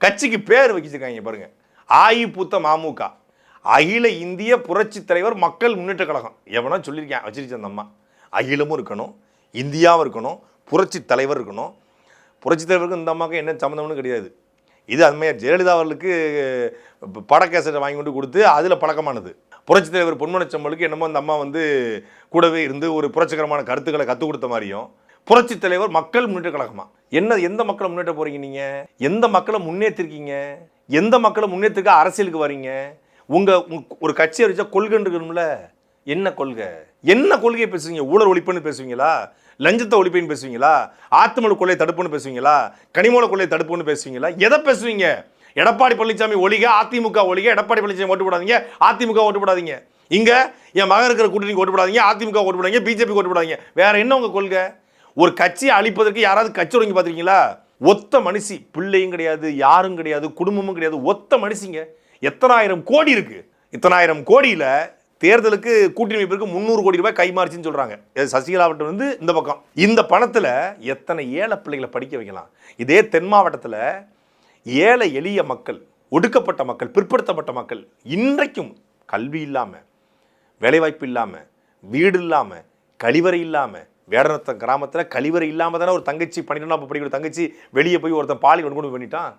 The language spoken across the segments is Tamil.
கட்சிக்கு பேர் வச்சிருக்காங்க பாருங்க, ஆயி பூத்த மமுக, அகில இந்திய புரட்சி தலைவர் மக்கள் முன்னேற்ற கழகம். எவனா சொல்லியிருக்கேன் வச்சிருச்சு அந்த அம்மா. அகிலமும் இருக்கணும், இந்தியாவும் இருக்கணும், புரட்சி தலைவர் இருக்கணும். புரட்சி தலைவருக்கு இந்த அம்மாவுக்கு என்ன சம்மந்தம்னு கிடையாது. இது அதுமாதிரி ஜெயலலிதா அவர்களுக்கு படக்கேசட்டை வாங்கி கொண்டு கொடுத்து அதில் பழக்கமானது. புரட்சி தலைவர் பொன்மனச்செம்மலுக்கு என்னமோ அந்த அம்மா வந்து கூடவே இருந்து ஒரு புரட்சிகரமான கருத்துக்களை கற்றுக் கொடுத்த மாதிரியும், புரட்சி தலைவர் மக்கள் முன்னேற்ற கழகமா என்ன? எந்த மக்களை முன்னேற்ற போறீங்க நீங்க? எந்த மக்களை முன்னேற்றிருக்கீங்க? எந்த மக்களை முன்னேற்றுக்க அரசியலுக்கு வரீங்க? உங்க ஒரு கட்சியை வச்சா கொள்கை இருக்கணும்ல. என்ன கொள்கை? என்ன கொள்கையை பேசுவீங்க? ஊழல் ஒழிப்புன்னு பேசுவீங்களா? லஞ்சத்தை ஒழிப்புன்னு பேசுவீங்களா? ஆத்துமலை கொள்ளையை தடுப்புன்னு பேசுவீங்களா? கனிமூல கொள்ளையை தடுப்புன்னு பேசுவீங்களா? எதை பேசுவீங்க? எடப்பாடி பழனிசாமி ஒழிக, அதிமுக ஒழிக. எடப்பாடி பழனிசாமி ஓட்டு போடாதீங்க, அதிமுக ஓட்டு போடாதீங்க. இங்க என் மகன் இருக்கிற கூட்டணிக்கு ஓட்டு போடாதீங்க, அதிமுக ஓட்டு போடாதீங்க, பிஜேபி ஓட்டு போடாதீங்க. வேற என்ன உங்க கொள்கை? ஒரு கட்சியை அழிப்பதற்கு யாராவது கட்சி தொடங்கி பார்த்துருக்கீங்களா? ஒத்த மனுஷி, பிள்ளையும் கிடையாது, யாரும் கிடையாது, குடும்பமும் கிடையாது, ஒத்த மனுஷிங்க. எத்தனாயிரம் கோடி இருக்கு. இத்தனாயிரம் கோடியில தேர்தலுக்கு கூட்டணி வைப்பிற்கு 300 கோடி ரூபாய் கைமாறிச்சுன்னு சொல்றாங்க. சசிகலாவட்டம் வந்து இந்த பக்கம். இந்த பணத்துல எத்தனை ஏழை பிள்ளைகளை படிக்க வைக்கலாம். இதே தென் மாவட்டத்தில் ஏழை எளிய மக்கள், ஒடுக்கப்பட்ட மக்கள், பிற்படுத்தப்பட்ட மக்கள் இன்றைக்கும் கல்வி இல்லாம, வேலைவாய்ப்பு இல்லாம, வீடு இல்லாம, கழிவறை இல்லாம, வேடநத்தம் கிராமத்தில் கழிவறை இல்லாம தானே ஒரு தங்கச்சி 12ஆம் படிக்கிற தங்கச்சி வெளியே போய் ஒருத்தன் பாலி கொண்டு பண்ணிட்டான்.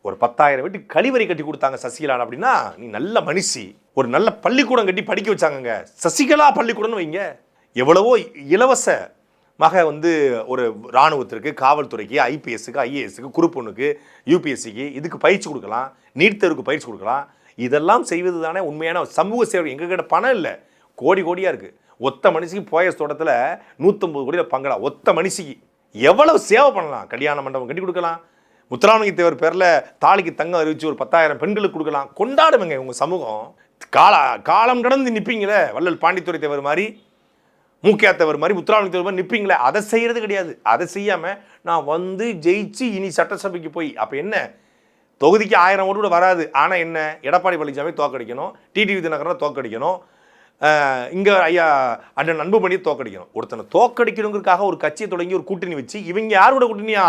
ஒரு 10,000 வீட்டுக்கு கழிவறை கட்டி கொடுத்தாங்க சசிகலா அப்படின்னா நீ நல்ல மனுஷி. ஒரு நல்ல பள்ளிக்கூடம் கட்டி படிக்க வச்சாங்க, சசிகலா பள்ளிக்கூடம்னு வைங்க. எவ்வளவோ இலவச மக வந்து ஒரு இராணுவத்திற்கு, காவல்துறைக்கு, ஐபிஎஸ்க்கு, ஐஏஎஸ்க்கு, குரூப் 1க்கு, யூபிஎஸ்சிக்கு இதுக்கு பயிற்சி கொடுக்கலாம், நீட் தேர்வுக்கு பயிற்சி கொடுக்கலாம். இதெல்லாம் செய்வது தானே உண்மையான சமூக சேவை. எங்ககிட்ட பணம் இல்லை, கோடி கோடியாக இருக்குது. ஒத்த மனுஷிக்கு போயஸ் தோட்டத்தில் 150 கோடியில் பங்கலாம். ஒத்த மனுஷிக்கு எவ்வளவு சேவை பண்ணலாம். கல்யாண மண்டபம் கட்டி கொடுக்கலாம், முத்துராமலிங்க தேவர் பேரில் தாலிக்கு தங்கம் அறிவிச்சு ஒரு 10,000 பெண்களுக்கு கொடுக்கலாம். கொண்டாடுவங்க உங்கள் சமூகம். காலம் கடந்து நிற்பீங்களே, வள்ளல் பாண்டித்துறை தேவர் மாதிரி, மூக்கியா தேவர் மாதிரி, முத்துராமலிங்க தேவர் மாதிரி நிற்பீங்களே. அதை செய்கிறது கிடையாது. அதை செய்யாமல் நான் வந்து ஜெயிச்சு இனி சட்டசபைக்கு போய் அப்போ என்ன, தொகுதிக்கு 1000 ஓட்டு கூட வராது. ஆனால் என்ன, எடப்பாடி பழனிசாமி தோக்கடிக்கணும், டிடிவி தினகரனை தோக்கடிக்கணும், இங்கே ஐயா அண்ணன் அன்புமணியை தோக்கடிக்கணும். ஒருத்தனை தோக்கடிக்கணுங்கிறதுக்காக ஒரு கட்சியை தொடங்கி ஒரு கூட்டணி வச்சு இவங்க யாரோட கூட்டணியா?